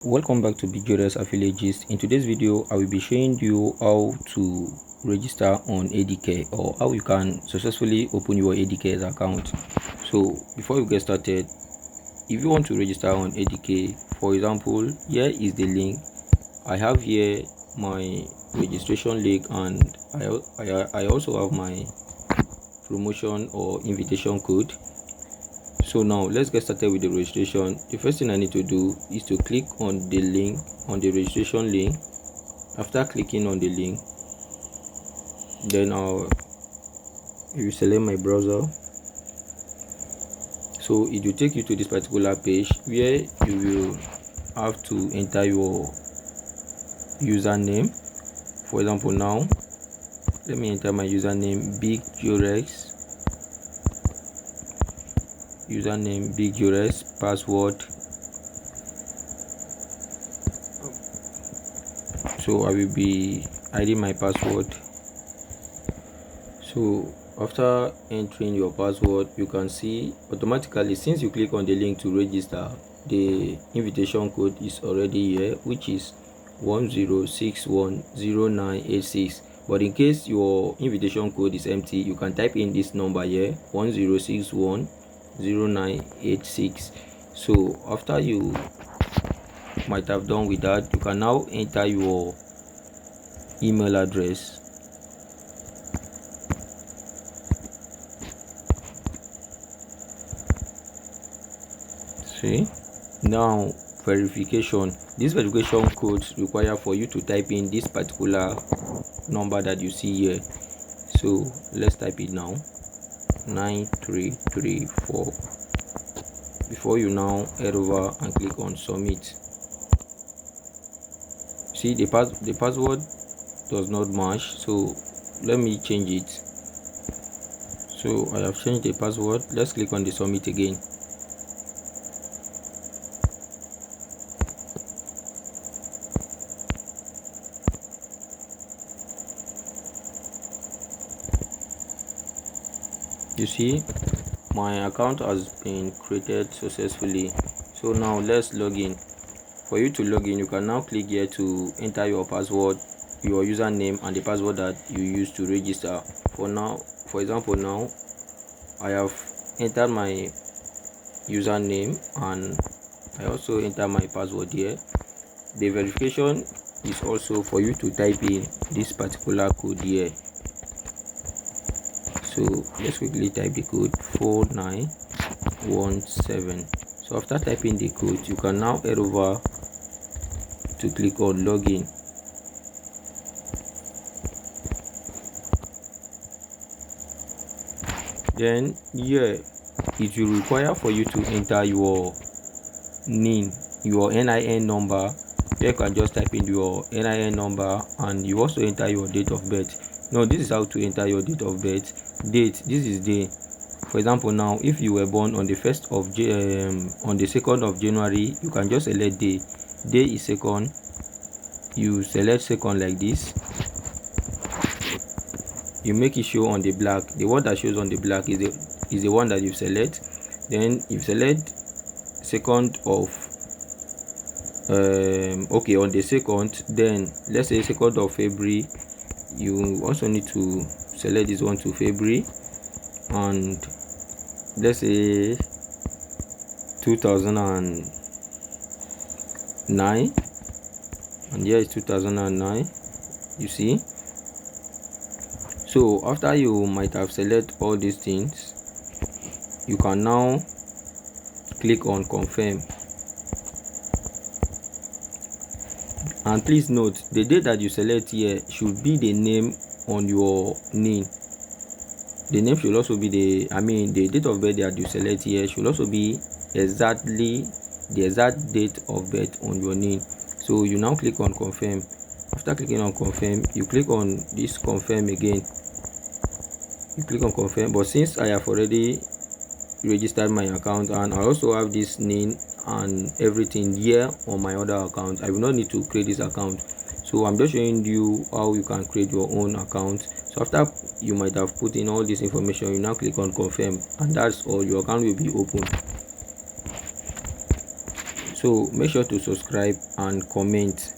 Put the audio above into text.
Welcome back to BigJodas Affiliate Gist. In today's video, I will be showing you how to register on ADK or how you can successfully open your ADK account. So before we get started, if you want to register on ADK, for example, here is the link. I have here my registration link, and I also have my promotion or invitation code. So now let's get started with the registration. The first thing I need to do is to click on the link, on the registration link. After clicking on the link, then I'll select my browser. So it will take you to this particular page where you will have to enter your username. For example, now let me enter my username BigJodas. Username BigJodas, password. So I will be hiding my password. So after entering your password, you can see automatically, since you click on the link to register, the invitation code is already here, which is 10610986. But in case your invitation code is empty, you can type in this number here, 10610986. So after you might have done with that, you can now enter your email address. See, now verification. This verification code require for you to type in this particular number that you see here. So let's type it now, 9334. before you now head over and click on submit. See, the password does not match, so let me change it. So I have changed the password. Let's click on the submit again. You see, my account has been created successfully. So now let's log in. For you to log in, you can now click here to enter your password, your username, and the password that you use to register. For example, now I have entered my username and I also enter my password here. The verification is also for you to type in this particular code here. So let's quickly type the code 4917. So after typing the code, you can now head over to click on login. Then here it will require for you to enter your NIN, your NIN number. You can just type in your NIN number, and you also enter your date of birth. Now this is how to enter your date of birth. Date, this is day. For example, now if you were born on the 2nd of January, you can just select day. Day is second. You select second like this. You make it show on the black. The one that shows on the black is the one that you select. Then you select second of okay, on the second, then let's say 2nd of February. You also need to select this one to February, and let's say 2009, and here is 2009. you see. So after you might have select all these things, you can now click on confirm. And please note, the date that you select here should be the name on your NIN. The name should also be the date of birth that you select here should also be exactly the exact date of birth on your NIN. So you now click on confirm. After clicking on confirm, you click on this confirm again. You click on confirm, but since I have already registered my account and I also have this NIN and everything here on my other account, I will not need to create this account. So I'm just showing you how you can create your own account. So after you might have put in all this information, you now click on confirm, and that's all. Your account will be open. So make sure to subscribe and comment.